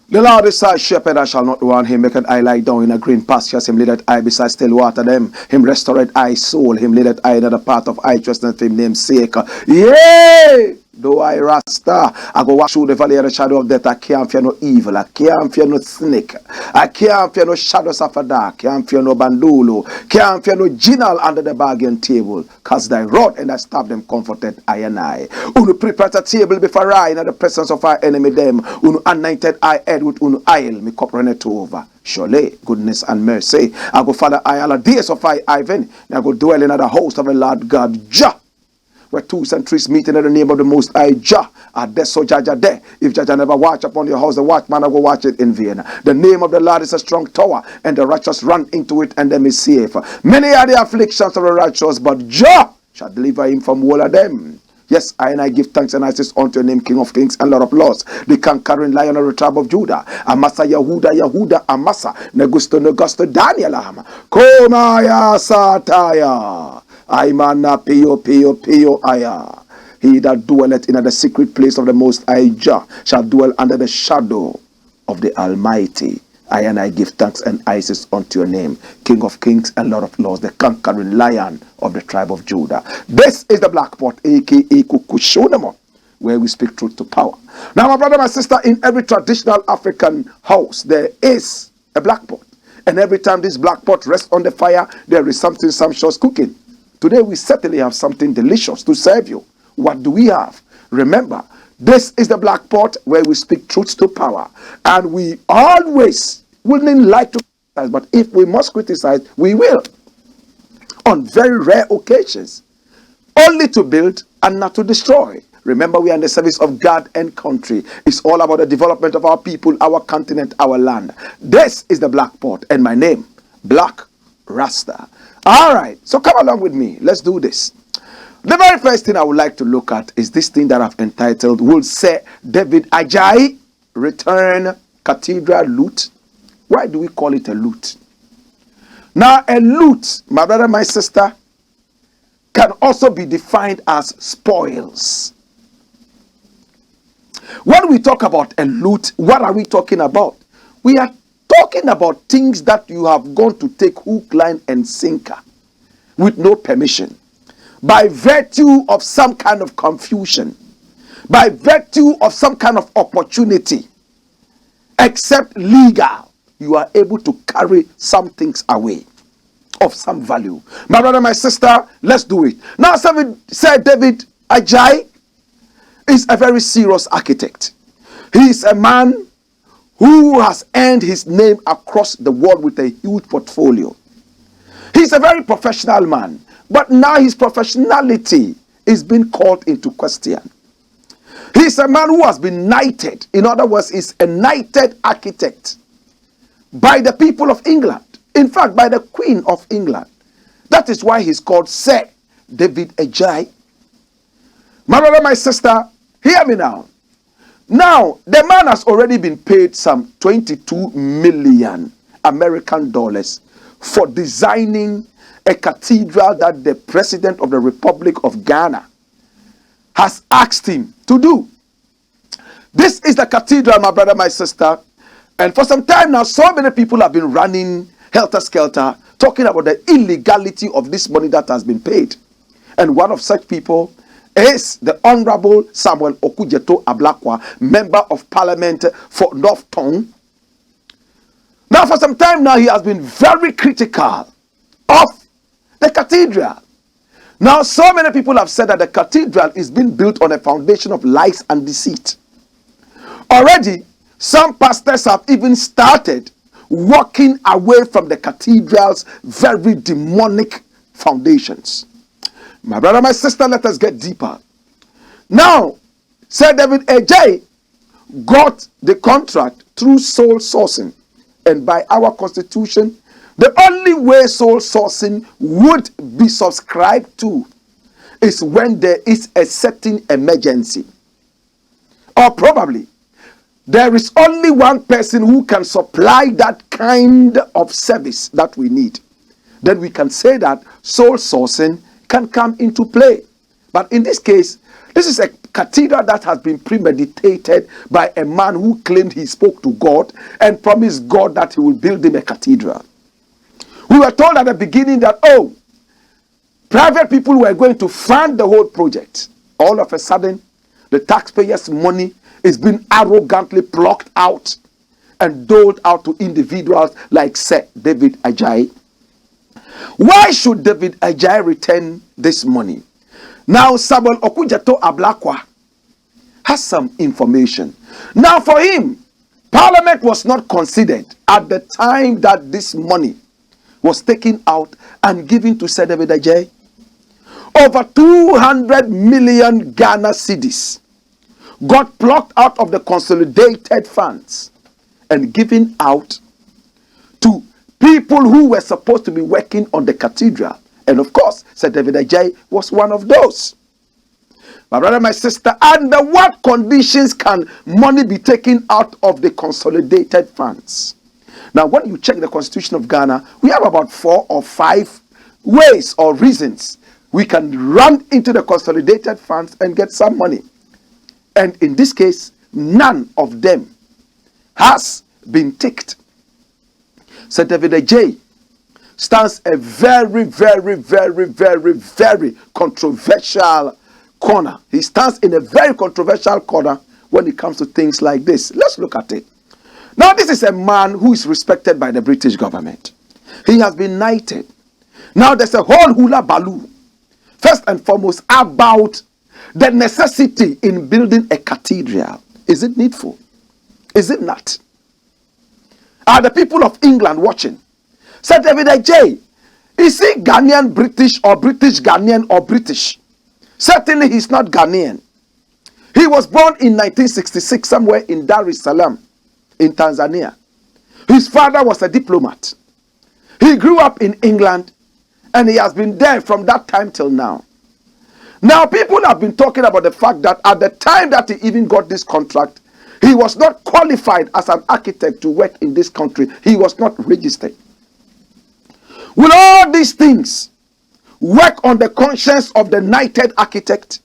The Lord is thy shepherd, I shall not want. Him maketh I lie down in a green pastures. Him leadeth I beside still water them. Him restored I soul. Him leadeth I in the path of righteousness for him name's sake. Yea! Though I Rasta, I go walk through the valley of the shadow of death. I can't fear no evil. I can't fear no snake. I can't fear no shadows of a dark. Can't fear no bandolo. Can't fear no ginal under the bargain table. Cause thy rod and thy staff them comforted I and I. Unu prepare a table before I in the presence of our enemy them. Unu anointed I head with unu oil. Me cup runneth over. Surely goodness and mercy. I go follow I all the days of I Ivan. I go dwell in the host of the Lord God Jah. Where twos and threes meet in the name of the Most High Jah. Are there so Jaja there? If Jaja never watch upon your house, the watchman will go watch it in vain. The name of the Lord is a strong tower, and the righteous run into it, and them is safe. Many are the afflictions of the righteous, but Jah shall deliver him from all of them. Yes, I give thanks and I say unto your name, King of Kings and Lord of Lords, the conquering Lion of the tribe of Judah. Amasa Yahuda, Amasa, Negusto, Daniel, Komaya Sataya. Aimana pio aya. He that dwelleth in the secret place of the Most High Jah shall dwell under the shadow of the Almighty. I give thanks and praises unto your name, King of Kings and Lord of Lords, the conquering Lion of the tribe of Judah. This is the Black Pot, aka Kukushonamo, where we speak truth to power. Now, my brother, my sister, in every traditional African house, there is a black pot. And every time this black pot rests on the fire, there is something sumptuous cooking. Today we certainly have something delicious to serve you. What do we have? Remember, this is the Black Pot where we speak truth to power. And we always wouldn't like to criticize, but if we must criticize, we will. On very rare occasions. Only to build and not to destroy. Remember, we are in the service of God and country. It's all about the development of our people, our continent, our land. This is the Black Pot, and my name, Blakk Rasta. All right, so come along with me. Let's do this. The very first thing I would like to look at is this thing that I've entitled, Will Say David Adjaye Return Cathedral Loot? Why do we call it a loot? Now, a loot, my brother, my sister, can also be defined as spoils. When we talk about a loot, what are we talking about? We are talking about things that you have gone to take hook, line, and sinker with no permission, by virtue of some kind of confusion, by virtue of some kind of opportunity, except legal, you are able to carry some things away of some value. My brother, my sister, let's do it. Now, say David Adjaye is a very serious architect. He is a man who has earned his name across the world with a huge portfolio. He's a very professional man, but now his professionality is being called into question. He's a man who has been knighted. In other words, he's a knighted architect by the people of England. In fact, by the Queen of England. That is why he's called Sir David Adjaye. My brother, my sister, hear me now. Now, the man has already been paid some 22 million American dollars for designing a cathedral that the President of the Republic of Ghana has asked him to do. This is the cathedral, my brother, my sister. And for some time now, so many people have been running helter-skelter, talking about the illegality of this money that has been paid. And one of such people is the Honorable Samuel Okudzeto Ablakwa, Member of Parliament for North Tongue. Now, for some time now, he has been very critical of The cathedral. Now, so many people have said that the cathedral is being built on a foundation of lies and deceit. Already, some pastors have even started walking away from the cathedral's very demonic foundations. My brother, my sister, let us get deeper. Now, Sir David Adjaye got the contract through soul sourcing. And by our constitution, the only way soul sourcing would be subscribed to is when there is a certain emergency. Or probably, there is only one person who can supply that kind of service that we need. Then we can say that soul sourcing can come into play. But in this case, this is a cathedral that has been premeditated by a man who claimed he spoke to God and promised God that he will build him a cathedral. We were told at the beginning that, oh, private people were going to fund the whole project. All of a sudden, the taxpayers' money is being arrogantly plucked out and doled out to individuals like Sir David Adjaye. Why should David Adjaye return this money? Now, Samuel Okujeto Ablakwa has some information. Now, for him, Parliament was not considered at the time that this money was taken out and given to Sir David Adjaye. Over 200 million Ghana cedis got plucked out of the consolidated funds and given out to people who were supposed to be working on the cathedral. And of course, Sir David Adjaye was one of those. My brother, my sister, under what conditions can money be taken out of the consolidated funds? Now, when you check the Constitution of Ghana, we have about 4 or 5 ways or reasons we can run into the consolidated funds and get some money. And in this case, none of them has been ticked. Sir David Adjaye stands a very, very, very, very, very controversial corner. He stands in a very controversial corner when it comes to things like this. Let's look at it. Now, this is a man who is respected by the British government. He has been knighted. Now, there's a whole hula baloo, first and foremost, about the necessity in building a cathedral. Is it needful? Is it not? Are the people of England watching? Sir David Adjaye, is he Ghanaian British or British Ghanaian or British? Certainly he's not Ghanaian. He was born in 1966 somewhere in Dar es Salaam in Tanzania. His father was a diplomat. He grew up in England and he has been there from that time till now. Now people have been talking about the fact that at the time that he even got this contract, he was not qualified as an architect to work in this country. He was not registered. Will all these things work on the conscience of the knighted architect?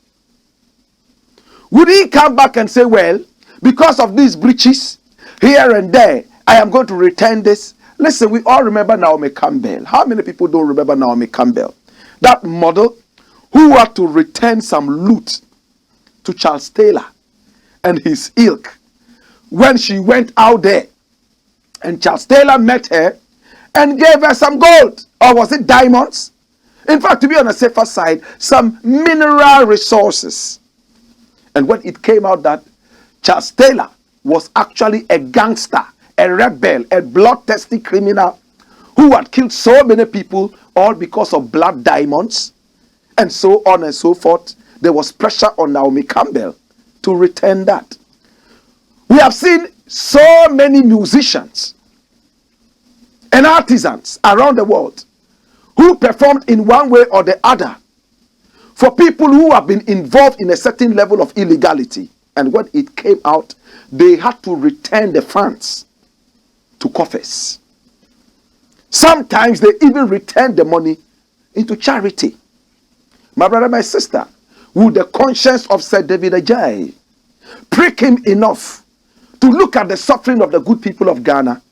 Would he come back and say, well, because of these breaches here and there, I am going to return this? Listen, we all remember Naomi Campbell. How many people don't remember Naomi Campbell? That model who had to return some loot to Charles Taylor and his ilk when she went out there. And Charles Taylor met her and gave her some gold. Or was it diamonds? In fact, to be on a safer side, some mineral resources. And when it came out that Charles Taylor was actually a gangster, a rebel, a bloodthirsty criminal who had killed so many people, all because of blood diamonds, and so on and so forth, there was pressure on Naomi Campbell to return that. We have seen so many musicians and artisans around the world who performed in one way or the other for people who have been involved in a certain level of illegality. And when it came out, they had to return the funds to coffers. Sometimes they even returned the money into charity. My brother, my sister, would the conscience of Sir David Adjaye prick him enough to look at the suffering of the good people of Ghana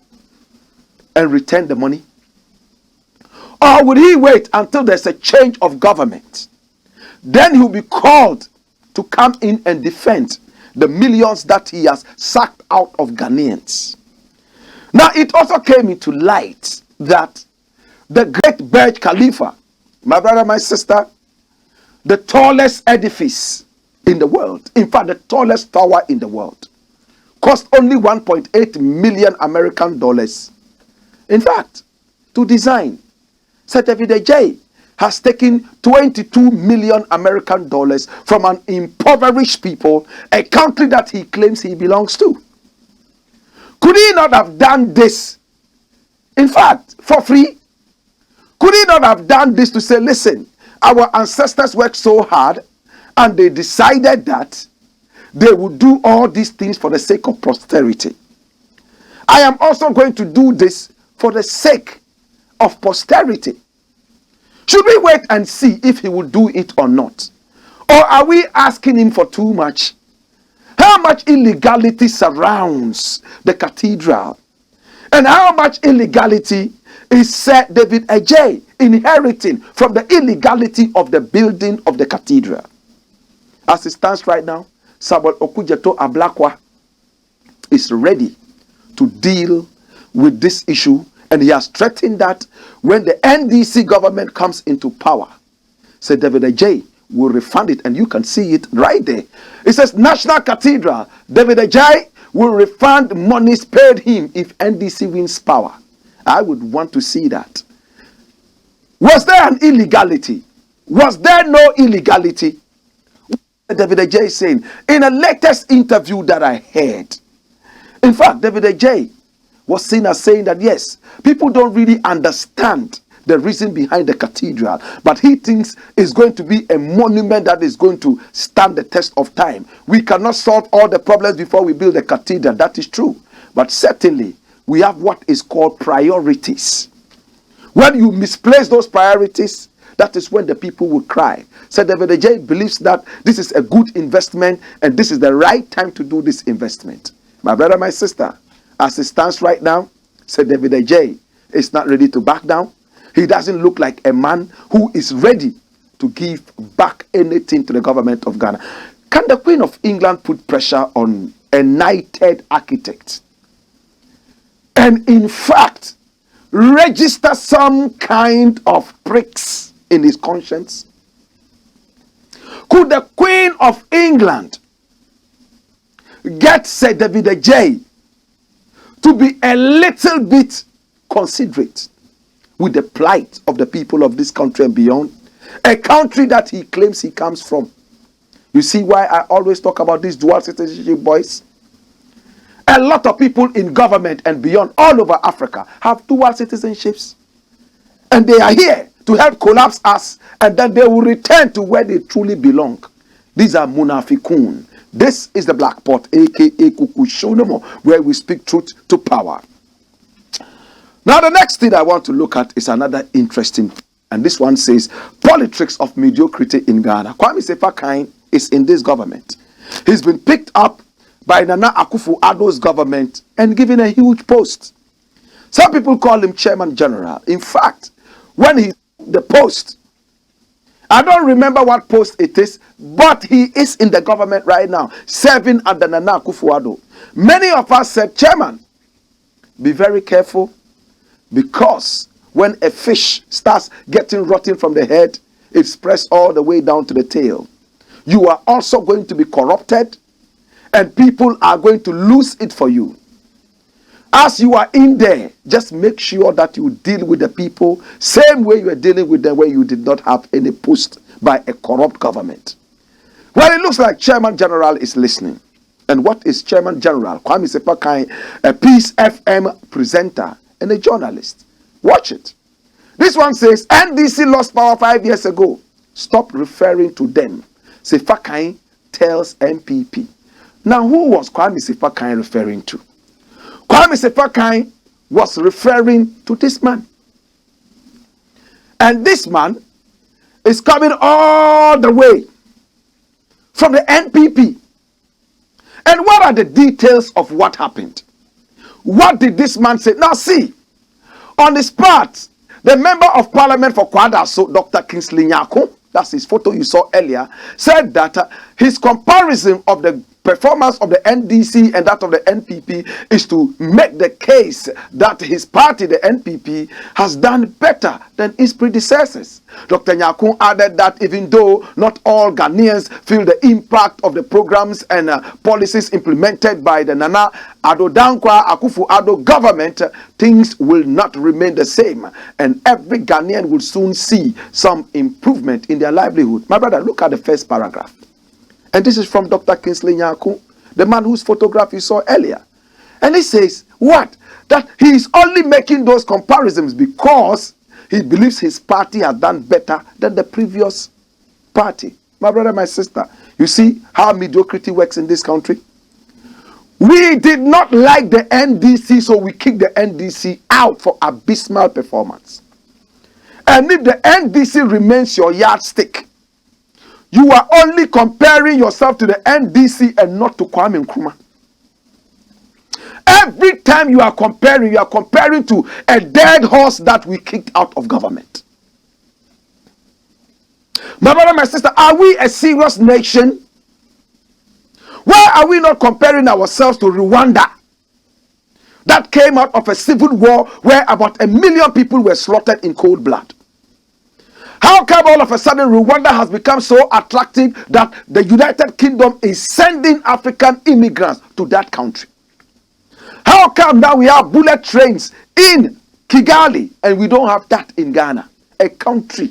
and return the money? Or would he wait until there's a change of government? Then he'll be called to come in and defend the millions that he has sucked out of Ghanaians. Now, it also came into light that the great Burj Khalifa My brother, my sister, the tallest edifice in the world, in fact, the tallest tower in the world, cost only 1.8 million American dollars. In fact, to design. Sir David Adjaye has taken 22 million American dollars from an impoverished people, a country that he claims he belongs to. Could he not have done this, in fact, for free? Could he not have done this to say, listen, our ancestors worked so hard and they decided that they would do all these things for the sake of posterity. I am also going to do this for the sake of posterity. Should we wait and see if he will do it or not? Or are we asking him for too much? How much illegality surrounds the cathedral? And how much illegality is Sir David Adjaye inheriting from the illegality of the building of the cathedral? As it stands right now, Samuel Okudzeto-Ablakwa is ready to deal with this issue, and he has threatened that when the NDC government comes into power, Sir David Adjaye will refund it, and you can see it right there. It says National Cathedral, David Adjaye will refund monies paid him if NDC wins power. I would want to see that. Was there an illegality? Was there no illegality? David Adjaye is saying in a latest interview that I heard. In fact, David Adjaye was seen as saying that yes, people don't really understand the reason behind the cathedral, but he thinks it's going to be a monument that is going to stand the test of time. We cannot solve all the problems before we build a cathedral. That is true. But certainly, we have what is called priorities. When you misplace those priorities, that is when the people will cry. So David Adjaye believes that this is a good investment and this is the right time to do this investment. My brother, my sister, as it stands right now, Sir David Adjaye is not ready to back down. He doesn't look like a man who is ready to give back anything to the government of Ghana. Can the Queen of England put pressure on a knighted architect and in fact register some kind of pricks in his conscience? Could the Queen of England get Sir David Adjaye to be a little bit considerate with the plight of the people of this country and beyond? A country that he claims he comes from. You see why I always talk about these dual citizenship boys? A lot of people in government and beyond all over Africa have dual citizenships. And they are here to help collapse us, and then they will return to where they truly belong. These are munafikun. This is the Black Pot, aka Kuku Shonomo, where we speak truth to power. Now the next thing I want to look at is another interesting, and this one says politics of mediocrity in Ghana. Kwame Sefa-Kaine is in this government. He's been picked up by Nana AKUFO-ADDO'S government and given a huge post. Some people call him Chairman General. In fact, when he the post, I don't remember what post it is, but he is in the government right now, serving under Nana AKUFO-ADDO. Many of us said, Chairman, be very careful, because when a fish starts getting rotten from the head, it spreads all the way down to the tail. You are also going to be corrupted, and people are going to lose it for you. As you are in there, just make sure that you deal with the people same way you are dealing with them when you did not have any post by a corrupt government. Well, it looks like Chairman General is listening. And what is Chairman General? Kwame Sefa-Kaine, a Peace FM presenter and a journalist. Watch it. This one says, NDC lost power 5 years ago. Stop referring to them. Sefa-Kaine tells MPP. Now, who was Kwame Sefa-Kaine referring to? Kwame Sefa-Kaine was referring to this man. And this man is coming all the way from the NPP. And what are the details of what happened? What did this man say? Now see, on the spot, the member of parliament for Kwadaso, Dr. Kingsley Nyako, that's his photo you saw earlier, said that his comparison of the performance of the NDC and that of the NPP is to make the case that his party, the NPP, has done better than its predecessors. Dr. Nyakun added that even though not all Ghanaians feel the impact of the programs and policies implemented by the Nana Addo Dankwa AKUFO-ADDO government, things will not remain the same, and every Ghanaian will soon see some improvement in their livelihood. My brother, look at the first paragraph. And this is from Dr. Kingsley Nyakun, the man whose photograph you saw earlier. And he says, what? That he is only making those comparisons because he believes his party has done better than the previous party. My brother, my sister, you see how mediocrity works in this country? We did not like the NDC, so we kicked the NDC out for abysmal performance. And if the NDC remains your yardstick, you are only comparing yourself to the NDC and not to Kwame Nkrumah. Every time you are comparing to a dead horse that we kicked out of government. My brother, my sister, are we a serious nation? Why are we not comparing ourselves to Rwanda? That came out of a civil war where about 1 million people were slaughtered in cold blood. How come all of a sudden Rwanda has become so attractive that the United Kingdom is sending African immigrants to that country? How come now we have bullet trains in Kigali and we don't have that in Ghana? A country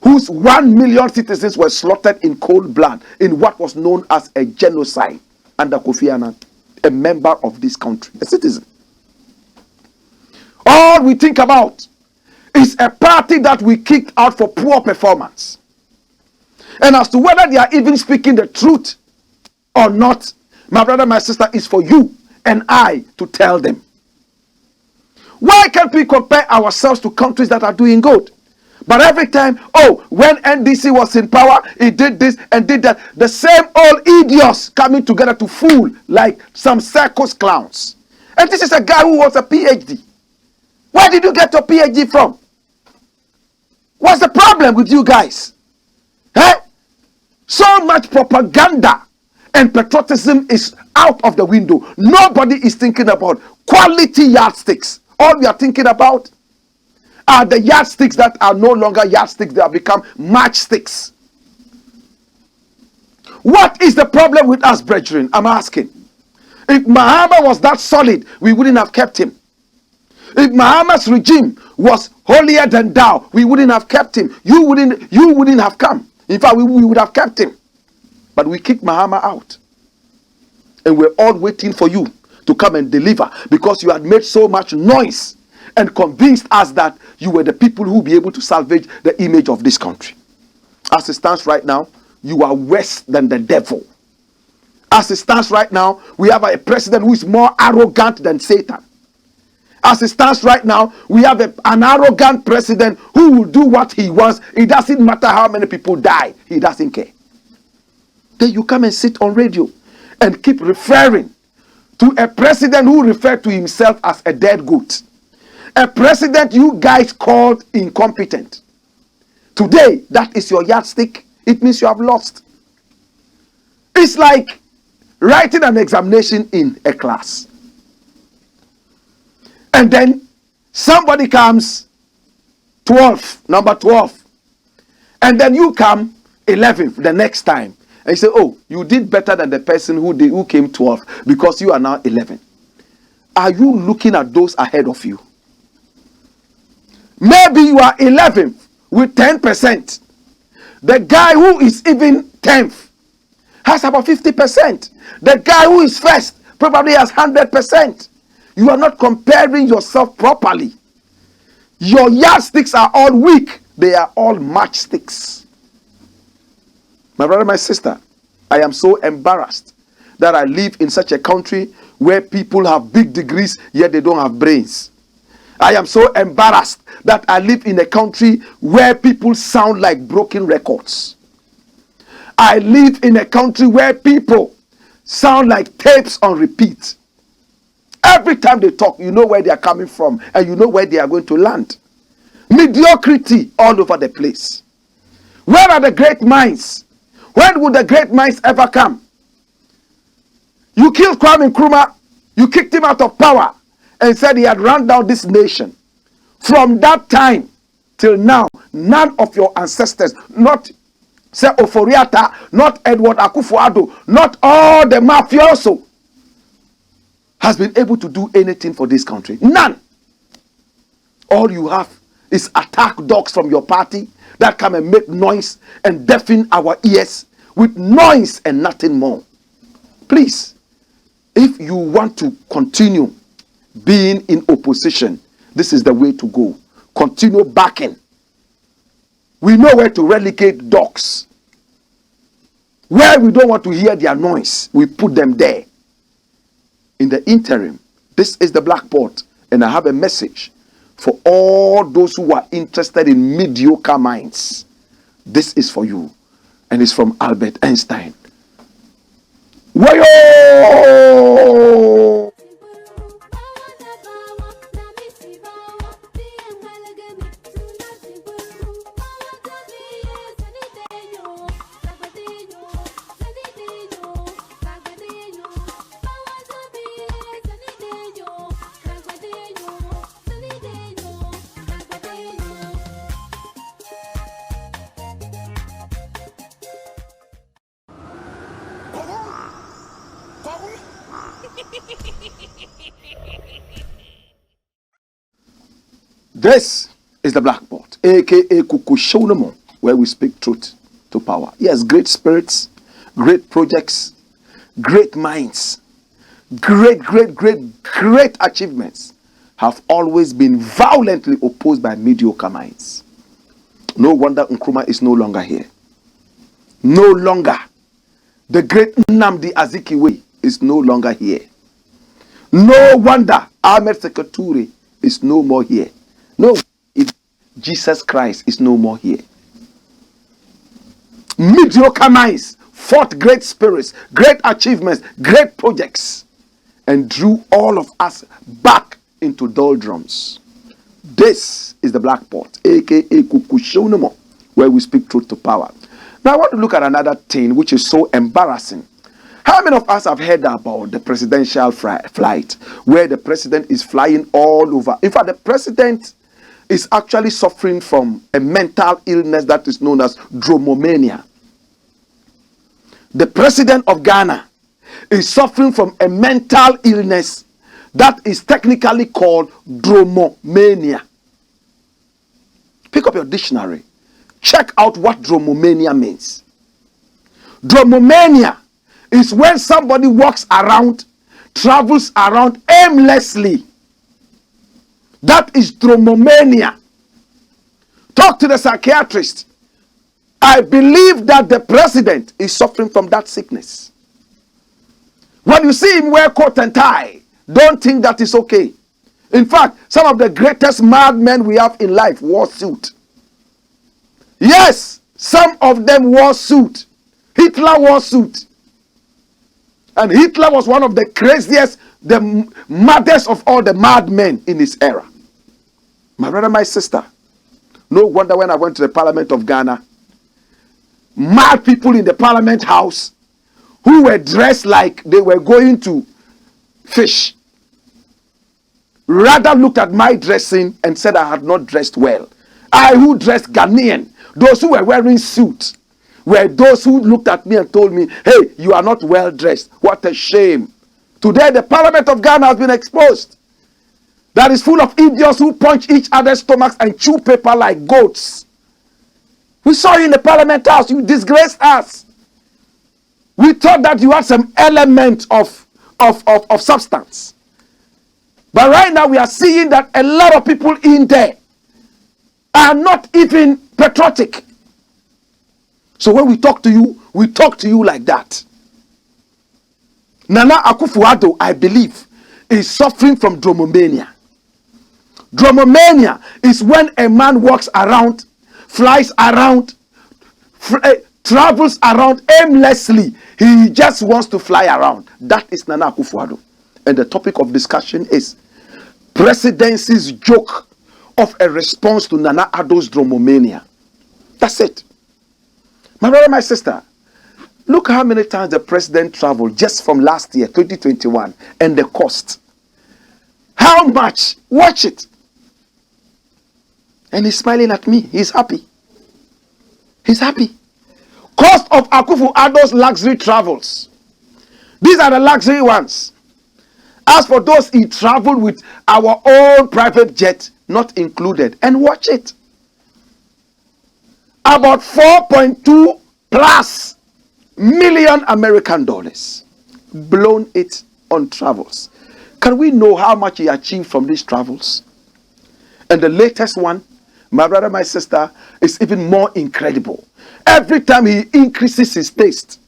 whose 1 million citizens were slaughtered in cold blood in what was known as a genocide under Kofi Annan, a member of this country, a citizen. All we think about is a party that we kicked out for poor performance. And as to whether they are even speaking the truth or not, my brother, my sister, is for you and I to tell them. Why can't we compare ourselves to countries that are doing good? But every time, oh, when NDC was in power, it did this and did that. The same old idiots coming together to fool like some circus clowns. And this is a guy who was a PhD. Where did you get your PhD from? What's the problem with you guys? Eh? So much propaganda and patriotism is out of the window. Nobody is thinking about quality yardsticks. All we are thinking about are the yardsticks that are no longer yardsticks. They have become matchsticks. What is the problem with us, brethren? I'm asking. If Mahama was that solid, we wouldn't have kept him. If Mahama's regime was holier than thou, we wouldn't have kept him. You wouldn't have come. In fact, we would have kept him. But we kicked Mahama out. And we're all waiting for you to come and deliver because you had made so much noise and convinced us that you were the people who will be able to salvage the image of this country. As it stands right now, you are worse than the devil. As it stands right now, we have a president who is more arrogant than Satan. As it stands right now, we have an arrogant president who will do what he wants. It doesn't matter how many people die. He doesn't care. Then you come and sit on radio and keep referring to a president who referred to himself as a dead goat. A president you guys called incompetent. Today, that is your yardstick. It means you have lost. It's like writing an examination in a class. And then somebody comes 12, number 12. And then you come 11th the next time. And you say, oh, you did better than the person who came 12 because you are now 11. Are you looking at those ahead of you? Maybe you are 11th with 10%. The guy who is even 10th has about 50%. The guy who is first probably has 100%. You are not comparing yourself properly. Your yardsticks are all weak. They are all matchsticks. My brother, my sister, I am so embarrassed that I live in such a country where people have big degrees, yet they don't have brains. I am so embarrassed that I live in a country where people sound like broken records. I live in a country where people sound like tapes on repeat. Every time they talk, you know where they are coming from and you know where they are going to land. Mediocrity all over the place. Where are the great minds? When will the great minds ever come? You killed Kwame Nkrumah. You kicked him out of power and said he had run down this nation. From that time till now, none of your ancestors, not Sir Oforiata, not Edward AKUFO-ADDO, not all the mafioso, has been able to do anything for this country. None. All you have is attack dogs from your party that come and make noise and deafen our ears with noise and nothing more. Please, if you want to continue being in opposition, this is the way to go. Continue backing. We know where to relegate dogs. Where we don't want to hear their noise, we put them there. In the interim, this is the Blackboard, and I have a message for all those who are interested in mediocre minds. This is for you, and it's from Albert Einstein. Wayo! This is the Blackboard, aka Kukushonomo, where we speak truth to power. Yes, great spirits, great projects, great minds, great achievements have always been violently opposed by mediocre minds. No wonder Nkrumah is no longer here. No longer. The great Nnamdi Azikiwe is no longer here. No wonder Ahmed Sekaturi is no more here. No, Jesus Christ is no more here. Mediocre minds fought great spirits, great achievements, great projects, and drew all of us back into doldrums. This is the Blackboard, aka Kukushonomo, where we speak truth to power. Now I want to look at another thing which is so embarrassing. How many of us have heard about the presidential flight, where the president is flying all over? In fact, the president is actually suffering from a mental illness that is known as dromomania. The president of Ghana is suffering from a mental illness that is technically called dromomania. Pick up your dictionary. Check out what dromomania means. Dromomania is when somebody walks around, travels around aimlessly. That is dromomania. Talk to the psychiatrist. I believe that the president is suffering from that sickness. When you see him wear coat and tie, don't think that is okay. In fact, some of the greatest madmen we have in life wore suit. Yes, some of them wore suit. Hitler wore suit. And Hitler was one of the craziest, the maddest of all the madmen in his era. My brother, my sister, no wonder when I went to the Parliament of Ghana, mad people in the Parliament House who were dressed like they were going to fish, rather looked at my dressing and said I had not dressed well. I who dressed Ghanaian, those who were wearing suits, were those who looked at me and told me, hey, you are not well dressed. What a shame. Today the Parliament of Ghana has been exposed. That is full of idiots who punch each other's stomachs and chew paper like goats. We saw you in the Parliament House. You disgraced us. We thought that you had some element of substance. But right now we are seeing that a lot of people in there are not even patriotic. So when we talk to you like that. Nana AKUFO-ADDO, I believe, is suffering from dromomania. Dromomania is when a man walks around, flies around, travels around aimlessly. He just wants to fly around. That is Nana AKUFO-ADDO. And the topic of discussion is Presidency's joke of a response to Nana Addo's dromomania. That's it. My brother, my sister, Look how many times the president traveled just from last year, 2021, and the cost. How much? Watch it. And he's smiling at me. He's happy. He's happy. Cost of AKUFO-ADDO's luxury travels. These are the luxury ones. As for those he traveled with our own private jet, not included. And watch it. About 4.2 plus million American dollars. Blown it on travels. Can we know how much he achieved from these travels? And the latest one, my brother, my sister, is even more incredible. Every time he increases his taste.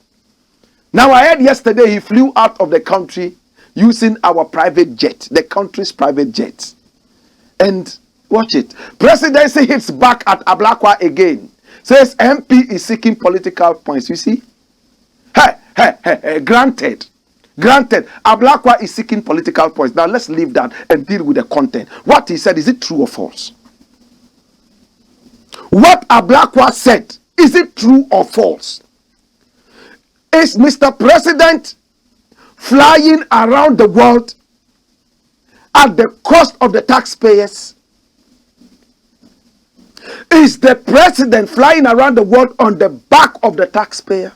Now I heard yesterday he flew out of the country using our private jet, the country's private jet. And watch it. Presidency hits back at Blakk again. Says MP is seeking political points. You see? Granted. Granted, Blakk is seeking political points. Now let's leave that and deal with the content. What he said, is it true or false? What Blakk said, is it true or false? Is Mr. President flying around the world at the cost of the taxpayers? Is the president flying around the world on the back of the taxpayer?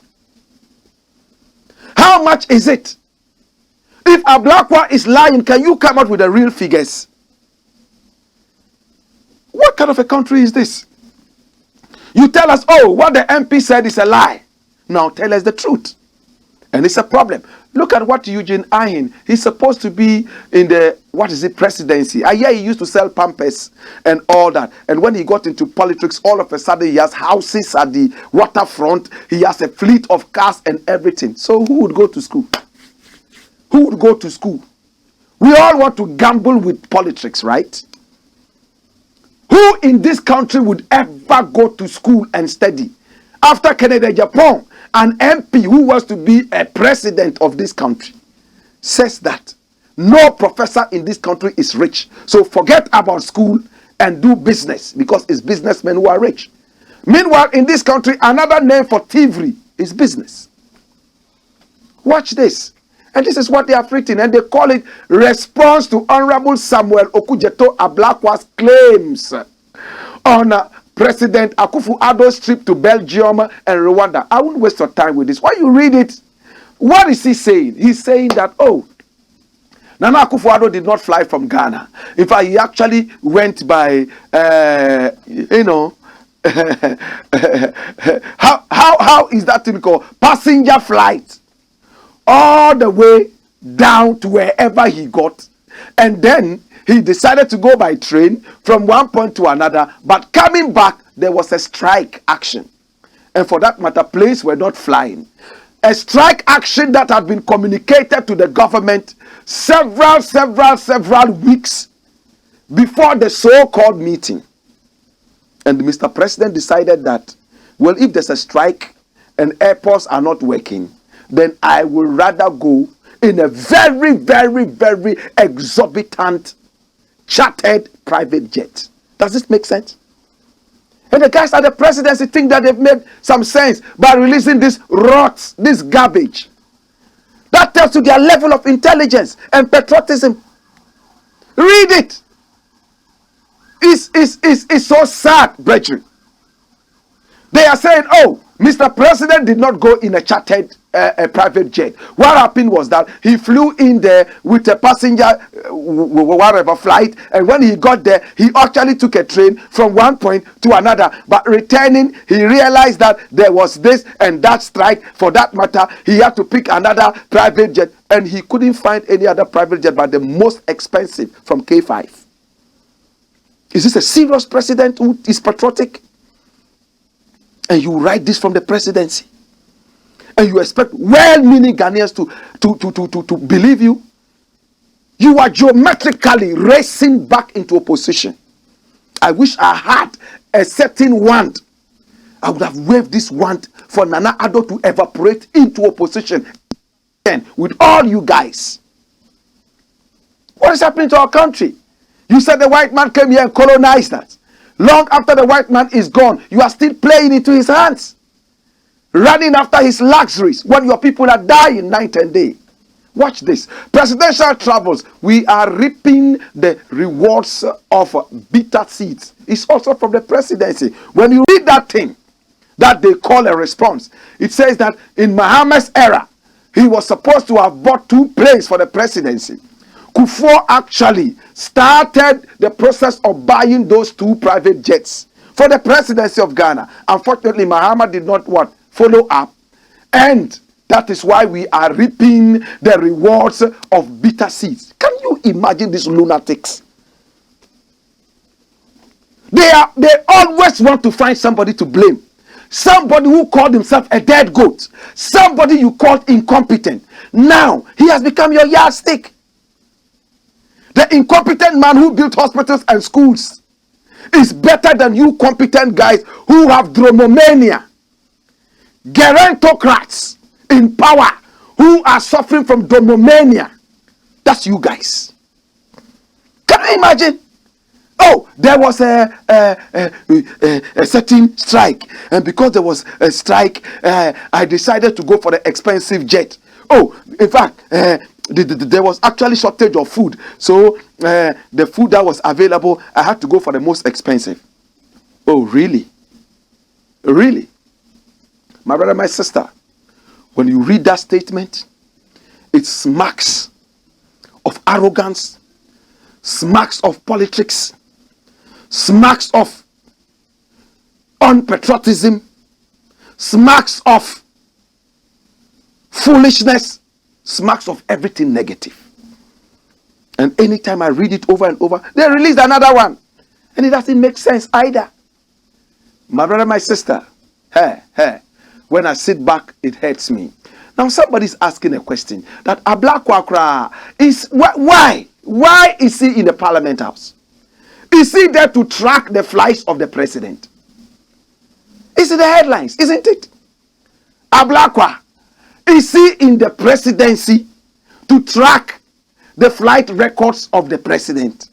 How much is it? If Blakk is lying, can you come out with the real figures? What kind of a country is this? You tell us, oh, what the MP said is a lie. Now tell us the truth. And it's a problem. Look at what Eugene Ahin, he's supposed to be in the, presidency. Yeah, he used to sell Pampers and all that. And when he got into politics, all of a sudden he has houses at the waterfront. He has a fleet of cars and everything. So who would go to school? Who would go to school? We all want to gamble with politics, right? Who in this country would ever go to school and study? After Canada, Japan, an MP who wants to be a president of this country says that no professor in this country is rich. So forget about school and do business, because it's businessmen who are rich. Meanwhile, in this country, another name for thievery is business. Watch this. And this is what they have written, and they call it response to Honorable Samuel Okudzeto Blakk claims on President AKUFO-ADDO's trip to Belgium and Rwanda. I won't waste your time with this. When you read it, what is he saying? He's saying that, oh, Nana AKUFO-ADDO did not fly from Ghana. In fact, he actually went by, how is that thing called? Passenger flight. All the way down to wherever he got. And then he decided to go by train from one point to another. But coming back, there was a strike action. And for that matter, planes were not flying. A strike action that had been communicated to the government several weeks before the so-called meeting. And Mr. President decided that, well, if there's a strike and airports are not working, then I would rather go in a very exorbitant chartered private jet. Does this make sense? And the guys at the presidency think that they've made some sense by releasing this rot, this garbage. That tells you their level of intelligence and patriotism. Read it. It's so sad, brethren. They are saying, oh, Mr. President did not go in a chartered private jet. What happened was that he flew in there with a passenger whatever flight, and when he got there, he actually took a train from one point to another. But returning, he realized that there was this and that strike. For that matter, he had to pick another private jet, and he couldn't find any other private jet but the most expensive from K5. Is this a serious president who is patriotic? And you write this from the presidency, and you expect well-meaning Ghanaians to believe you? You are geometrically racing back into opposition. I wish I had a certain wand. I would have waved this wand for Nana Addo to evaporate into opposition with all you guys. What is happening to our country? You said the white man came here and colonized us. Long after the white man is gone, you are still playing into his hands. running after his luxuries when your people are dying night and day. Watch this. Presidential travels. We are reaping the rewards of bitter seeds. It's also from the presidency. When you read that thing that they call a response, it says that in Muhammad's era, he was supposed to have bought 2 planes for the presidency. Akufo actually started the process of buying those 2 private jets for the presidency of Ghana. Unfortunately, Muhammad did not follow up, and that is why we are reaping the rewards of bitter seeds. Can you imagine these lunatics? They always want to find somebody to blame. Somebody who called himself a dead goat. Somebody you called incompetent. Now, he has become your yardstick. The incompetent man who built hospitals and schools is better than you competent guys who have dromomania. Gerontocrats in power who are suffering from dromomania. That's you guys. Can you imagine? Oh, there was a certain strike, and because there was a strike, I decided to go for the expensive jet. Oh, in fact, there was actually shortage of food, so the food that was available, I had to go for the most expensive. Oh, really? Really? My brother, my sister, when you read that statement, it smacks of arrogance, smacks of politics, smacks of unpatriotism, smacks of foolishness, smacks of everything negative. And anytime I read it over and over, they release another one, and it doesn't make sense either. My brother, my sister, when I sit back, it hurts me. Now somebody's asking a question that Blakk is why is he in the Parliament House? Is he there to track the flights of the president? It's in the headlines, isn't it? Blakk, is he in the presidency to track the flight records of the president?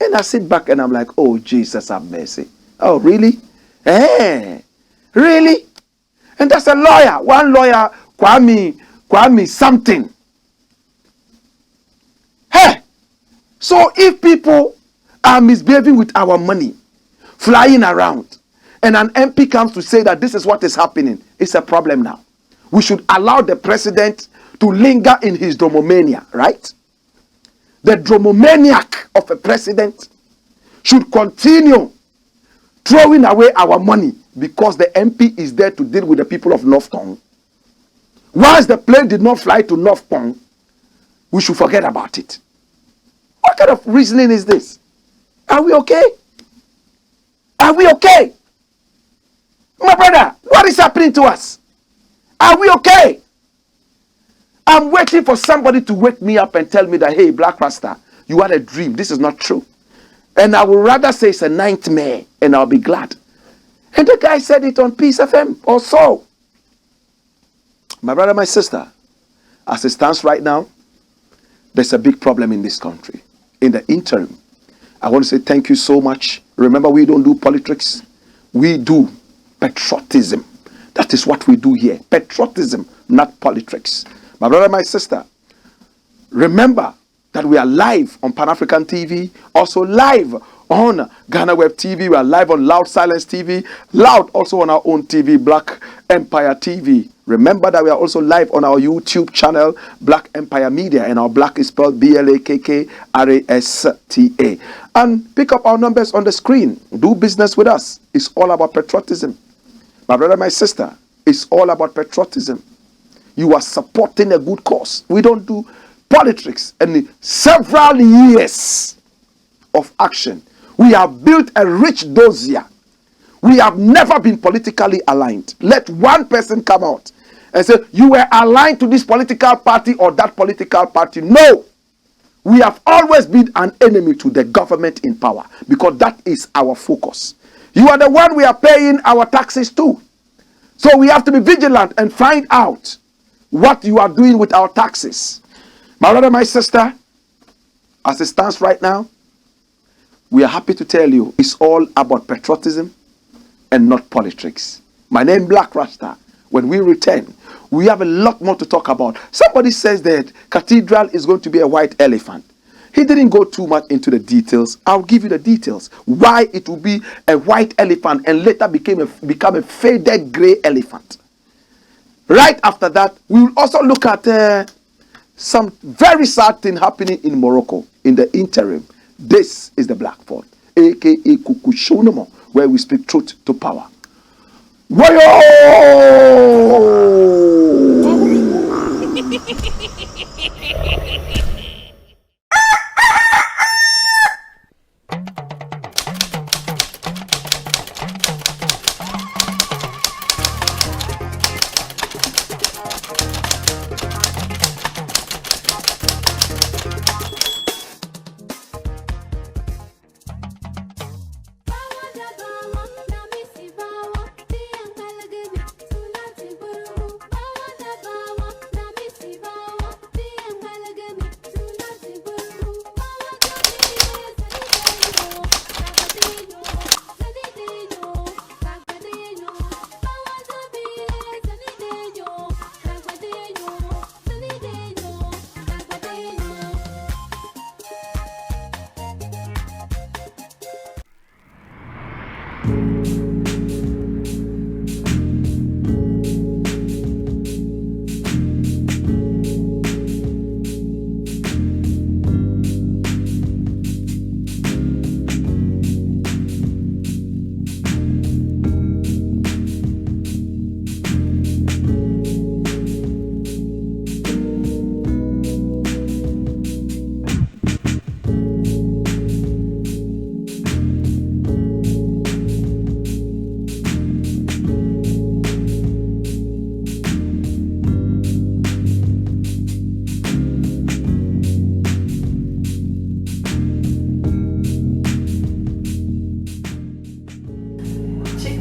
And I sit back and I'm like, oh, Jesus have mercy. Oh, really? Really? And that's a lawyer. One lawyer, Kwame something. Hey! So if people are misbehaving with our money, flying around, and an MP comes to say that this is what is happening, it's a problem now. We should allow the president to linger in his dromomania, right? The dromomaniac of a president should continue throwing away our money because the MP is there to deal with the people of North Kong. Once the plane did not fly to North Kong, we should forget about it. What kind of reasoning is this? Are we okay? Are we okay? My brother, what is happening to us? Are we okay? I'm waiting for somebody to wake me up and tell me that, hey, Blakk Rasta, you had a dream. This is not true. And I would rather say it's a nightmare, and I'll be glad. And the guy said it on Peace FM or so. My brother, my sister, as it stands right now, there's a big problem in this country. In the interim, I want to say thank you so much. Remember, we don't do politics. We do patriotism. That is what we do here. Patriotism, not politics. My brother, my sister, remember that we are live on Pan-African TV, also live on Ghana Web TV. We are live on Loud Silence TV, loud also on our own TV, Black Empire TV. Remember that we are also live on our YouTube channel, Black Empire Media, and our Black is spelled BLAKKRASTA. And pick up our numbers on the screen. Do business with us. It's all about patriotism. My brother, my sister, it's all about patriotism. You are supporting a good cause. We don't do politics. And several years of action, we have built a rich dossier. We have never been politically aligned. Let one person come out and say, you were aligned to this political party or that political party. No. We have always been an enemy to the government in power because that is our focus. You are the one we are paying our taxes to. So we have to be vigilant and find out what you are doing with our taxes. My brother, my sister, as it stands right now, we are happy to tell you it's all about patriotism and not politics. My name is Blakk Rasta. When we return, we have a lot more to talk about. Somebody says that Cathedral is going to be a white elephant. He didn't go too much into the details. I'll give you the details. Why it will be a white elephant and later become a faded gray elephant. Right after that, we will also look at some very sad thing happening in Morocco in the interim. This is the Blakk Fort, aka Kukushonomo, where we speak truth to power. Wayo!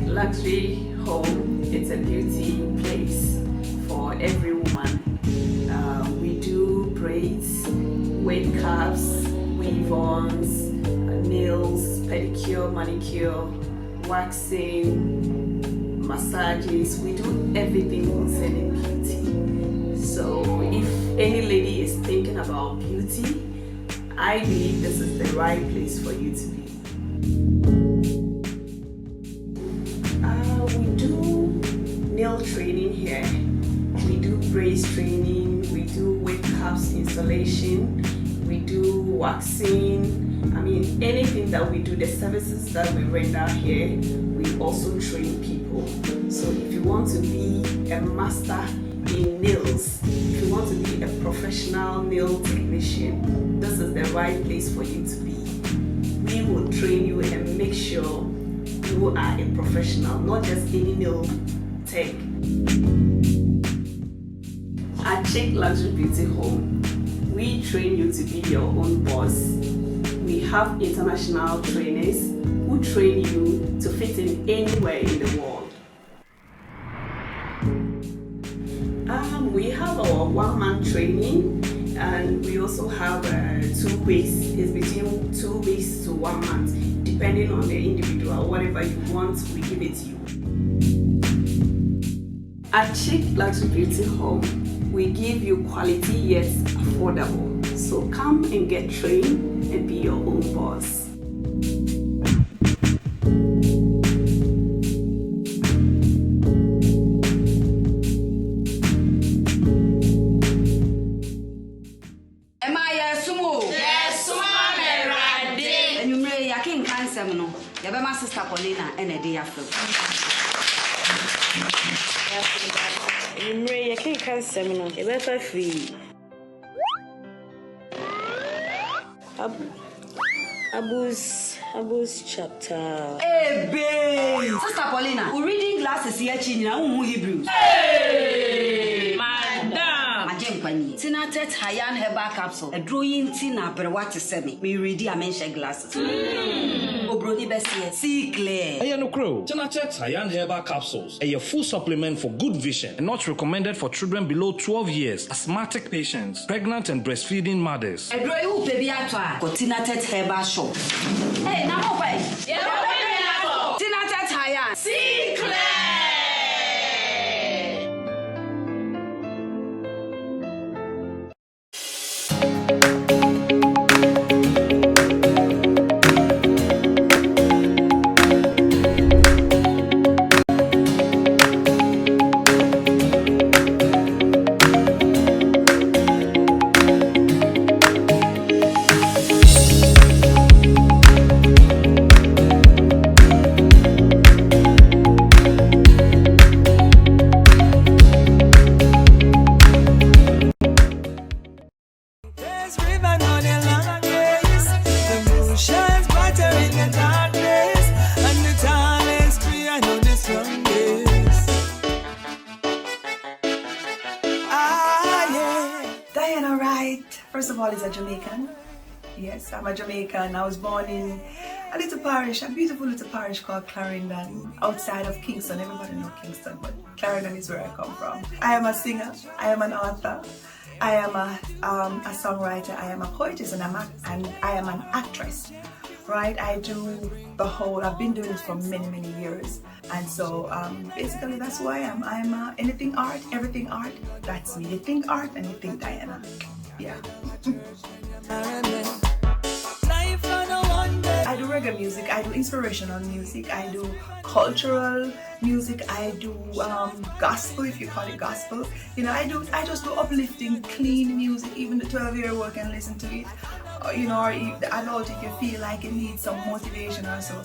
Luxury home, it's a beauty place for every woman. We do braids, wave caps, weave-ons, nails, pedicure, manicure, waxing, massages. We do everything concerning beauty. So if any lady is thinking about beauty, I believe this is the right place for you to be. We do nail training here, we do braids training, we do wave caps installation, we do waxing. I mean, anything that we do, the services that we render here, we also train people. So if you want to be a master in nails, if you want to be a professional nail technician, this is the right place for you to be. We will train you and make sure you are a professional, not just any nail tech. At Chick Luxury Beauty Home, we train you to be your own boss. We have international trainers who train you to fit in anywhere in the world. We have our one-man training, and we also have 2 weeks. It's between 2 weeks to 1 month, depending on the individual. Whatever you want, we give it to you. At Chick Luxury Beauty Home, we give you quality yet affordable. So come and get trained and be your own boss. My sister Paulina and a day after. You can't seminar. You better free. Addo'S chapter. Hey, babe! Sister Paulina, we're reading glasses here, China, Hebrews. Hey! Madam! Tina Tet Hayan Herbal Capsule, a drawing Tina, but what to send me? Me ready, I mention glasses. Brody Bessie, see clear. Hey, no crow. Tet Hayan Herbal Capsules, a full supplement for good vision and not recommended for children below 12 years, asthmatic patients, pregnant and breastfeeding mothers. A drawing baby at Tina Tet Herbal Shop. Hey, now, wait. Tina Tet Hayan, see clear. Diana Wright, first of all, is a Jamaican. Yes, I'm a Jamaican. I was born in a little parish, a beautiful little parish called Clarendon, outside of Kingston. Everybody knows Kingston, but Clarendon is where I come from. I am a singer, I am an author, I am a songwriter, I am a poetess, and I am an actress. Right? I do the whole, I've been doing it for many, many years. And so basically that's who I am. I'm anything art, everything art. That's me. You think art and you think Diana. Yeah. I do reggae music, I do inspirational music, I do cultural music, I do gospel, if you call it gospel. You know, I just do uplifting, clean music. Even the 12-year-old can listen to it. You know, or the adult, if you feel like you need some motivation or so.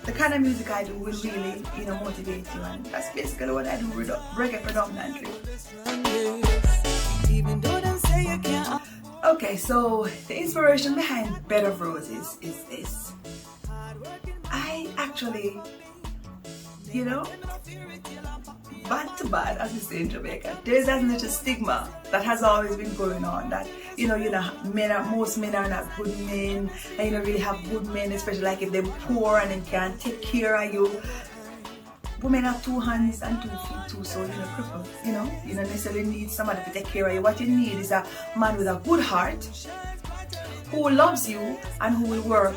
The kind of music I do will really, you know, motivate you, and that's basically what I do, reggae predominantly. Okay, so the inspiration behind Bed of Roses is this. I actually, you know, bad to bad, as we say in Jamaica, there's that little stigma that has always been going on that, you know, most men are not good men, and you don't really have good men, especially like if they're poor and they can't take care of you. Women have 2 hands and 2 feet too, so you're crippled, you know. You don't necessarily need somebody to take care of you. What you need is a man with a good heart who loves you and who will work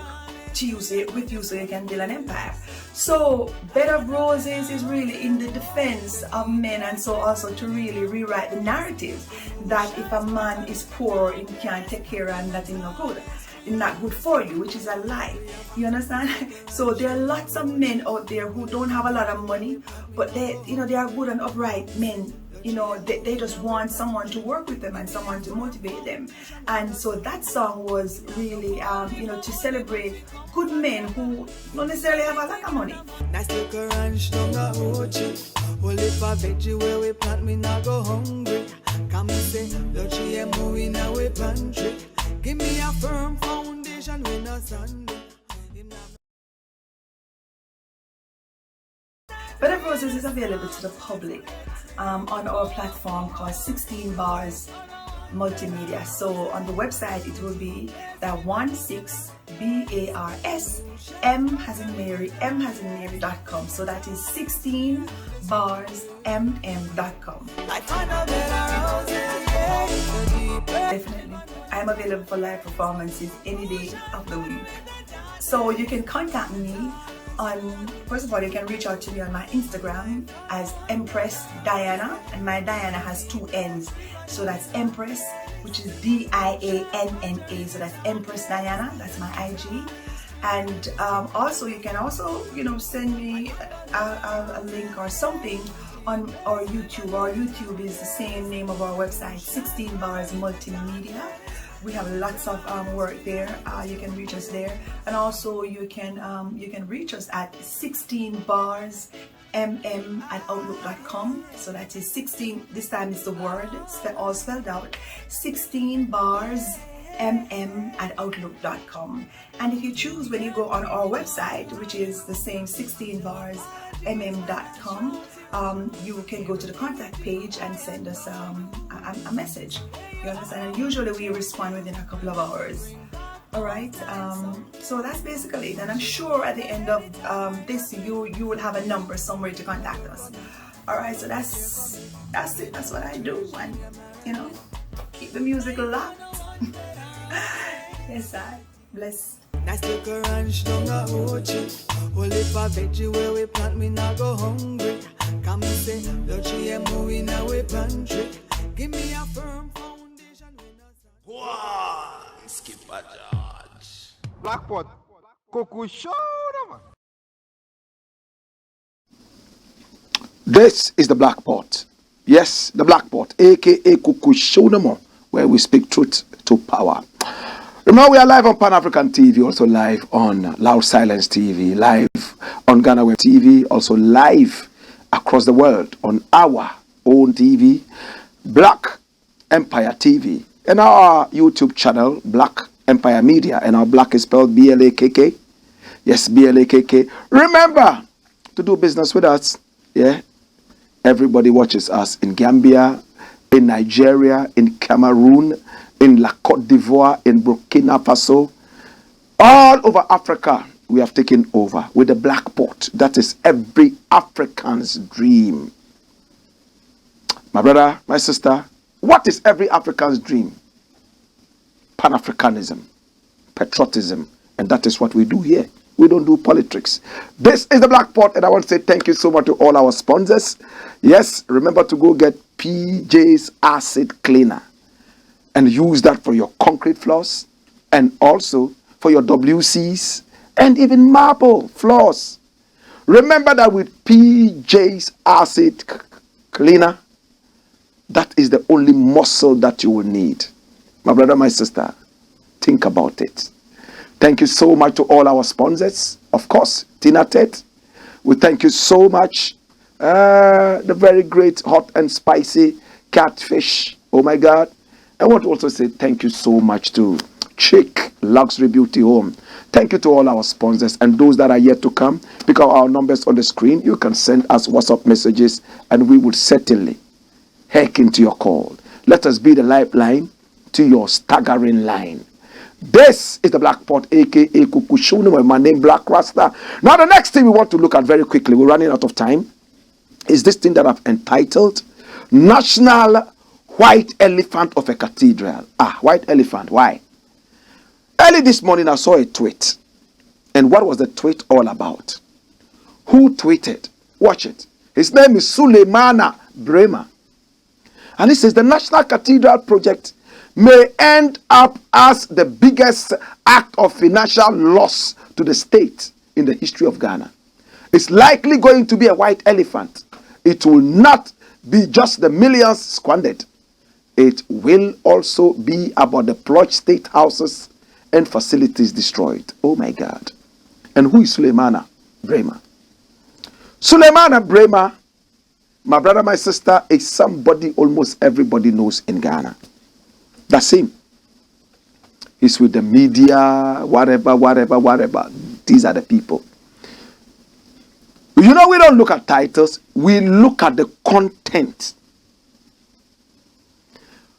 with you so you can build an empire. So Bed of Roses is really in the defense of men, and so also to really rewrite the narrative that if a man is poor and can't take care and that is not good. Not good for you, which is a lie. You understand? So there are lots of men out there who don't have a lot of money, but they, you know, they are good and upright men. You know, they just want someone to work with them and someone to motivate them. And so that song was really, you know, to celebrate good men who don't necessarily have a lot of money. Give me a firm foundation when a Sunday. Bed of Roses is available to the public on our platform called 16 Bars Multimedia. So on the website it will be the 16 BARS M as in Mary.com. So that is 16 bars mm.com. Definitely. I am available for live performances any day of the week. So you can contact me on, first of all, you can reach out to me on my Instagram as Empress Diana, and my Diana has 2 N's. So that's Empress, which is DIANNA. So that's Empress Diana, that's my IG. And also you can also, you know, send me a link or something on our YouTube. Our YouTube is the same name of our website, 16 Bars Multimedia. We have lots of work there. You can reach us there, and also you can reach us at 16barsmm@outlook.com. So that is 16. This time it's the word all spelled out. 16barsmm@outlook.com. And if you choose, when you go on our website, which is the same 16barsmm.com, you can go to the contact page and send us a message. You understand? And usually we respond within a couple of hours. All right. So that's basically it. And I'm sure at the end of this, you will have a number somewhere to contact us. All right. So that's it. That's what I do. And you know, keep the music locked. Yes, I bless. Nice little ranch down a Ochi. Only for veggie where we plant, me not go hungry. Come and say, Luchi and movie in our pantry. Give me a firm foundation. Wow, skip a charge. Blackpot, Coco Show. This is the Black Pot. Yes, the Black Pot, aka Kukushonamo, where we speak truth to power. Remember, we are live on Pan-African TV, also live on Loud Silence TV, live on Ghana Web TV, also live across the world on our own TV, Black Empire TV, and our YouTube channel, Black Empire Media, and our Black is spelled B-L-A-K-K. Yes, B-L-A-K-K. Remember, to do business with us. Yeah. Everybody watches us in Gambia, in Nigeria, in Cameroon, in La Côte d'Ivoire, in Burkina Faso. All over Africa, we have taken over with the Blakk Port. That is every African's dream. My brother, my sister, what is every African's dream? Pan-Africanism, patriotism, and that is what we do here. We don't do politics. This is the Blakk Port, and I want to say thank you so much to all our sponsors. Yes, remember to go get PJ's acid cleaner and use that for your concrete floors and also for your WCs and even marble floors. Remember that with PJ's acid cleaner, that is the only muscle that you will need. My brother, my sister, think about it. Thank you so much to all our sponsors. Of course, Tina Tet. We thank you so much. The very great hot and spicy catfish. Oh my God. I want to also say thank you so much to Chick Luxury Beauty Home. Thank you to all our sponsors and those that are yet to come. Pick up our numbers on the screen. You can send us WhatsApp messages and we will certainly heck into your call. Let us be the lifeline to your staggering line. This is the Blakk Port, aka Kukushunu, with my name Blakk Rasta. Now the next thing we want to look at very quickly, we're running out of time, is this thing that I've entitled National White Elephant of a Cathedral. White elephant, why? Early this morning I saw a tweet. And what was the tweet all about? Who tweeted? Watch it. His name is Suleimana Brema. And he says the National Cathedral project may end up as the biggest act of financial loss to the state in the history of Ghana. It's likely going to be a white elephant. It will not be just the millions squandered. It will also be about the plunged state houses and facilities destroyed. Oh my God. And who is Suleimana Brema? Suleimana Brema, my brother, my sister, is somebody almost everybody knows in Ghana. That's him. He's with the media, whatever. These are the people. You know, we don't look at titles. We look at the content.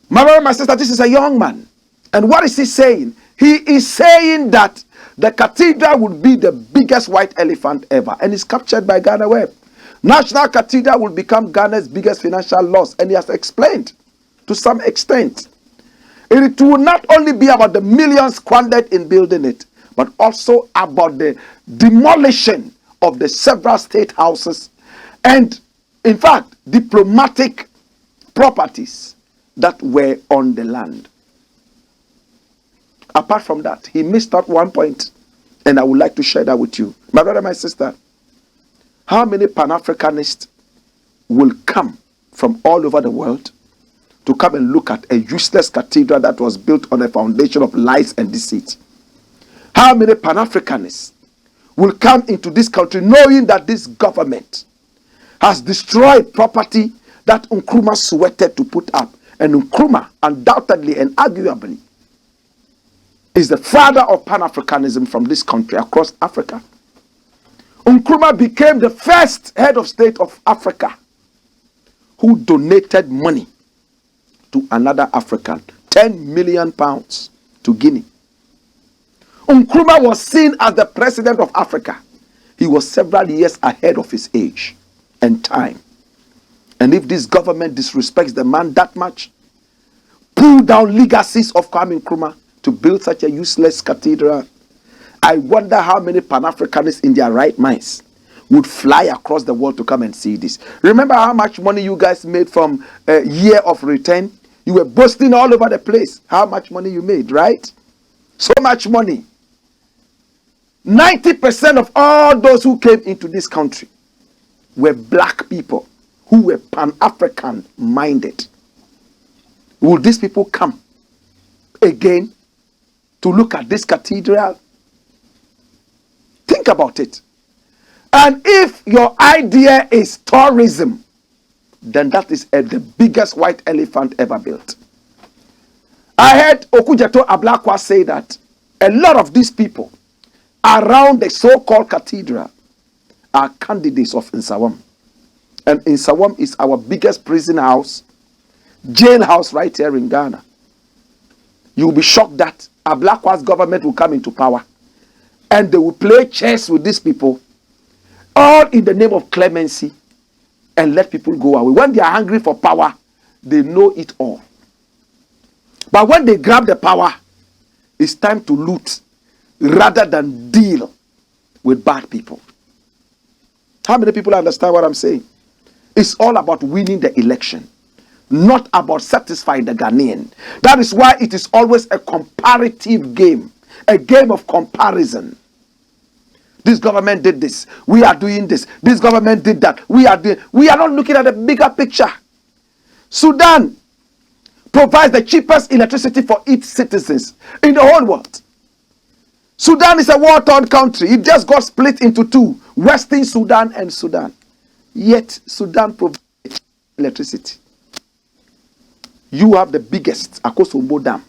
My brother, my sister, this is a young man. And what is he saying? He is saying that the cathedral would be the biggest white elephant ever. And it's captured by Ghana Web. National Cathedral will become Ghana's biggest financial loss. And he has explained to some extent. It will not only be about the millions squandered in building it, but also about the demolition of the several state houses and, in fact, diplomatic properties that were on the land. Apart from that, he missed out one point, and I would like to share that with you. My brother, my sister, how many Pan-Africanists will come from all over the world to come and look at a useless cathedral that was built on a foundation of lies and deceit? How many Pan-Africanists will come into this country knowing that this government has destroyed property that Nkrumah sweated to put up? And Nkrumah, undoubtedly and arguably, is the father of Pan-Africanism from this country across Africa. Nkrumah became the first head of state of Africa who donated money to another African, 10 million pounds to Guinea. Nkrumah was seen as the president of Africa. He was several years ahead of his age and time. And if this government disrespects the man that much, pull down legacies of Kwame Nkrumah to build such a useless cathedral, I wonder how many Pan-Africanists in their right minds would fly across the world to come and see this. Remember how much money you guys made from a year of return? You were boasting all over the place how much money you made, right? So much money. 90% of all those who came into this country were black people who were Pan-African minded. Will these people come again to look at this cathedral? Think about it. And if your idea is tourism, then that is the biggest white elephant ever built. I heard Okujeto Ablakwa say that a lot of these people around the so-called cathedral are candidates of Nsawam. And Nsawam is our biggest prison house, jail house right here in Ghana. You'll be shocked that a Blakk government will come into power and they will play chess with these people, all in the name of clemency, and let people go away. When they are hungry for power, they know it all. But when they grab the power, it's time to loot rather than deal with bad people. How many people understand what I'm saying? It's all about winning the election, not about satisfying the Ghanaian. That is why it is always a comparative game, a game of comparison. This government did this, we are doing this. This government did that, we are not looking at the bigger picture. Sudan provides the cheapest electricity for its citizens in the whole world. Sudan is a war-torn country. It just got split into two, Western Sudan and Sudan. Yet Sudan provides electricity. You have the biggest AKUFO-ADDO dam.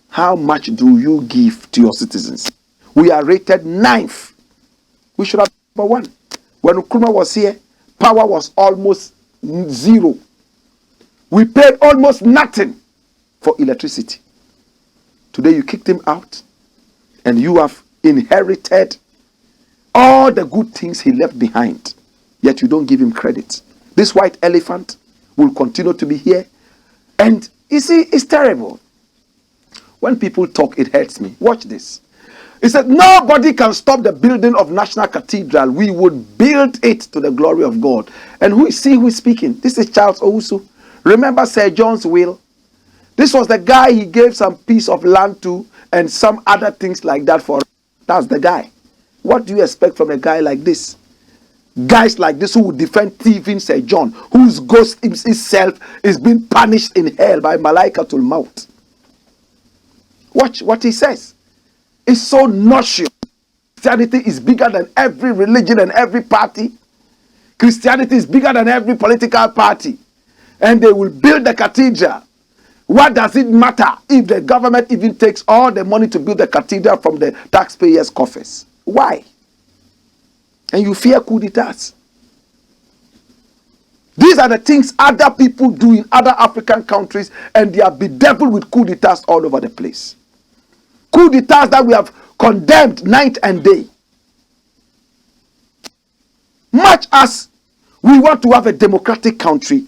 How much do you give to your citizens? We are rated 9th. We should have been number 1. When Nkrumah was here, power was almost 0. We paid almost nothing for electricity. Today you kicked him out and you have inherited all the good things he left behind. Yet you don't give him credit. This white elephant will continue to be here. And you see, it's terrible. When people talk, it hurts me. Watch this. He said, nobody can stop the building of National Cathedral. We would build it to the glory of God. And who is speaking? This is Charles Owusu. Remember Sir John's will? This was the guy he gave some piece of land to and some other things like that for. That's the guy. What do you expect from a guy like this? Guys like this who would defend thieving Sir John, whose ghost himself is being punished in hell by Malaikatul Maut. Watch what he says. It's so nauseous. Christianity is bigger than every religion and every party. Christianity is bigger than every political party. And they will build the cathedral. What does it matter if the government even takes all the money to build the cathedral from the taxpayers' coffers? Why? And you fear coup d'etats. These are the things other people do in other African countries, and they are bedeviled with coup d'etats all over the place. Coup d'etats that we have condemned night and day. Much as we want to have a democratic country,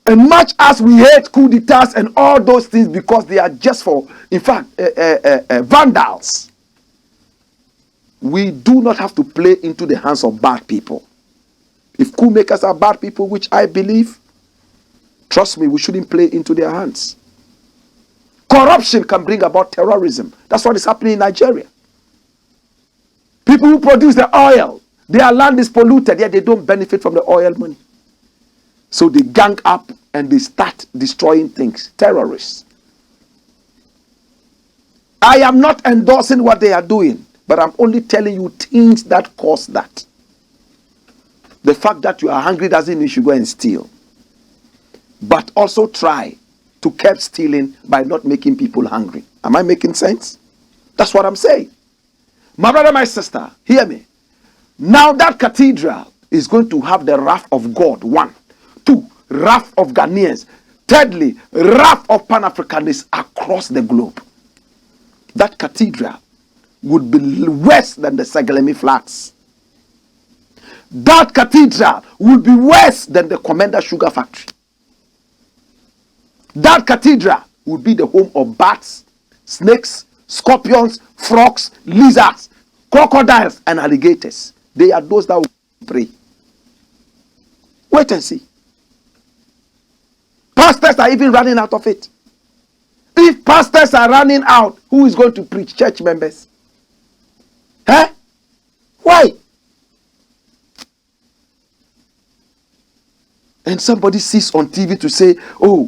and much as we hate coup d'etats and all those things because they are just for, in fact, vandals, we do not have to play into the hands of bad people. If coup makers are bad people, which I believe, trust me, we shouldn't play into their hands. Corruption can bring about terrorism. That's what is happening in Nigeria. People who produce the oil, their land is polluted, yet they don't benefit from the oil money. So they gang up and they start destroying things. Terrorists. I am not endorsing what they are doing, but I'm only telling you things that cause that. The fact that you are hungry doesn't mean you should go and steal. But also try to keep stealing by not making people hungry. Am I making sense? That's what I'm saying. My brother, my sister, hear me. Now that cathedral is going to have the wrath of God, 1. 2, wrath of Ghanaians. Thirdly, wrath of Pan-Africanists across the globe. That cathedral would be worse than the Segelemi flats. That cathedral would be worse than the Commander Sugar Factory. That cathedral would be the home of bats, snakes, scorpions, frogs, lizards, crocodiles, and alligators. They are those that will pray. Wait and see. Pastors are even running out of it. If pastors are running out, who is going to preach? Church members. Huh? Why? And somebody sees on TV to say, oh,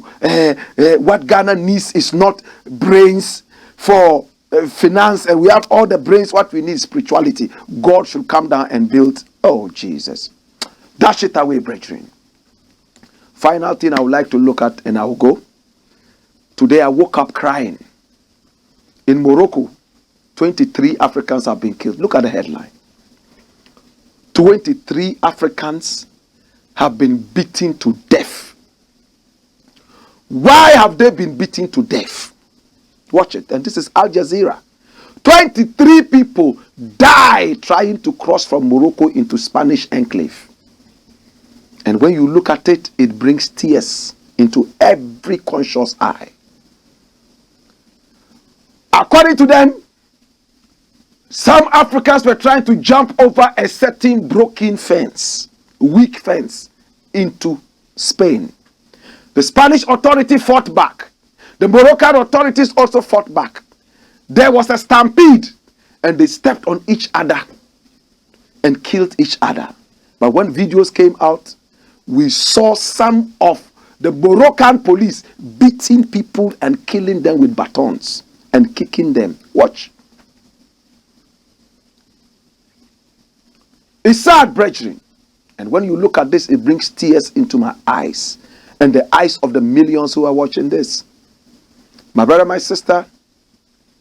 what Ghana needs is not brains for finance, and we have all the brains. What we need is spirituality. God should come down and build. Oh, Jesus. Dash it away, brethren. Final thing I would like to look at, and I will go. Today I woke up crying. In Morocco, 23 Africans have been killed. Look at the headline. 23 Africans have been beaten to death. Why have they been beaten to death? Watch it. And this is Al Jazeera. 23 people died trying to cross from Morocco into Spanish enclave. And when you look at it, it brings tears into every conscious eye. According to them, some Africans were trying to jump over a certain broken fence, weak fence, into Spain. The Spanish authority fought back. The Moroccan authorities also fought back. There was a stampede, and they stepped on each other and killed each other. But when videos came out, we saw some of the Moroccan police beating people and killing them with batons and kicking them. Watch. It's sad, brethren. And when you look at this, it brings tears into my eyes and the eyes of the millions who are watching this. My brother, my sister,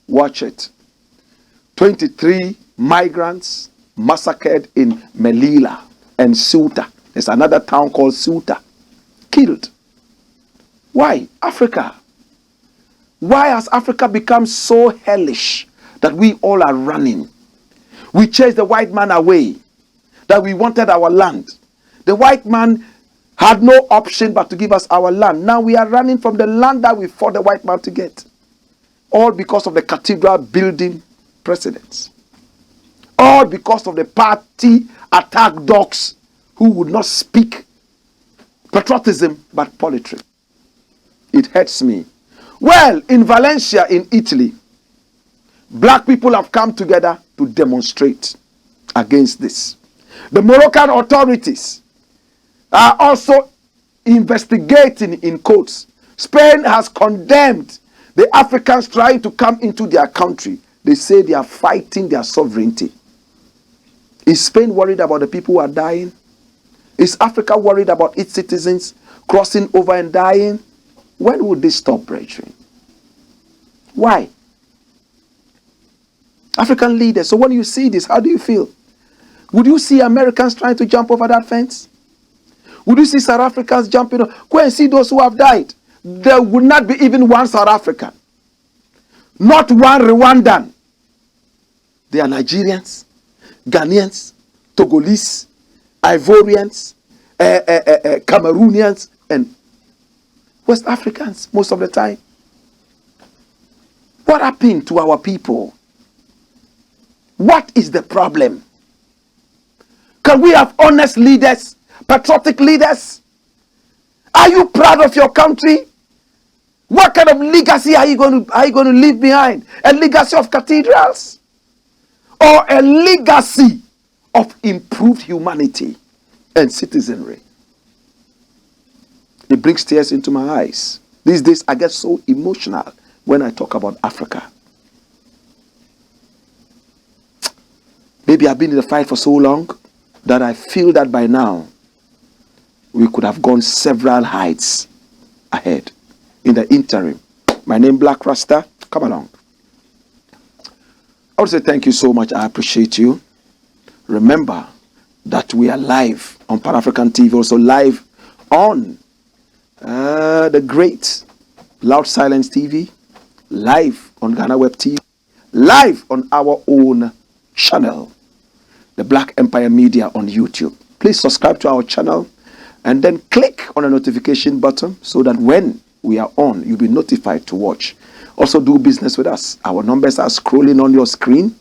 watch it. 23 migrants massacred in Melilla and Ceuta. There's another town called Ceuta. Killed. Why? Africa. Why has Africa become so hellish that we all are running? We chased the white man away, that we wanted our land. The white man had no option but to give us our land. Now we are running from the land that we fought the white man to get. All because of the cathedral building presidents. All because of the party attack dogs who would not speak patriotism but politics. It hurts me. Well, in Valencia in Italy, black people have come together to demonstrate against this. The Moroccan authorities are also investigating in courts. Spain has condemned the Africans trying to come into their country. They say they are fighting their sovereignty. Is Spain worried about the people who are dying? Is Africa worried about its citizens crossing over and dying? When would this stop, brethren? Why? African leaders. So when you see this, how do you feel? Would you see Americans trying to jump over that fence? Would you see South Africans jumping? Go and see those who have died. There would not be even one South African. Not one Rwandan. They are Nigerians, Ghanaians, Togolese, Ivorians, Cameroonians, and West Africans most of the time. What happened to our people? What is the problem? Can we have honest leaders, patriotic leaders? Are you proud of your country? What kind of legacy are you going to leave behind? A legacy of cathedrals? Or a legacy of improved humanity and citizenry? It brings tears into my eyes. These days I get so emotional when I talk about Africa. Maybe I've been in the fight for so long that I feel that by now we could have gone several heights ahead. In the interim, my name Blakk Rasta. Come along. I would say thank you so much. I appreciate you. Remember that we are live on Pan-African TV, also live on the great Loud Silence TV, live on Ghana Web TV, live on our own channel, the Black Empire Media on YouTube. Please subscribe to our channel and then click on the notification button so that when we are on, you'll be notified to watch. Also do business with us. Our numbers are scrolling on your screen,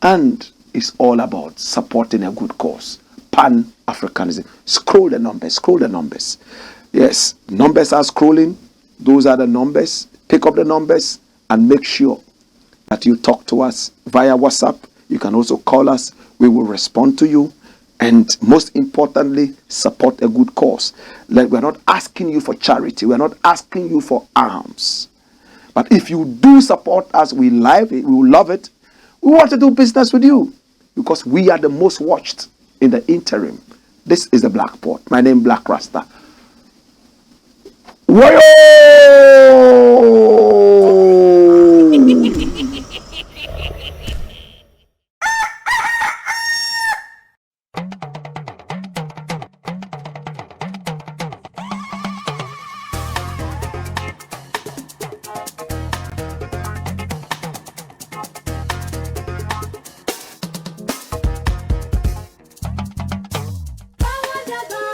and it's all about supporting a good cause. Pan-Africanism. Scroll the numbers, scroll the numbers. Yes, numbers are scrolling. Those are the numbers. Pick up the numbers and make sure that you talk to us via WhatsApp. You can also call us. We will respond to you. And most importantly, support a good cause. Like, we're not asking you for charity. We're not asking you for alms. But if you do support us, we love it. We will love it. We want to do business with you because we are the most watched in the interim. This is the Black Port. My name is Blakk Rasta. a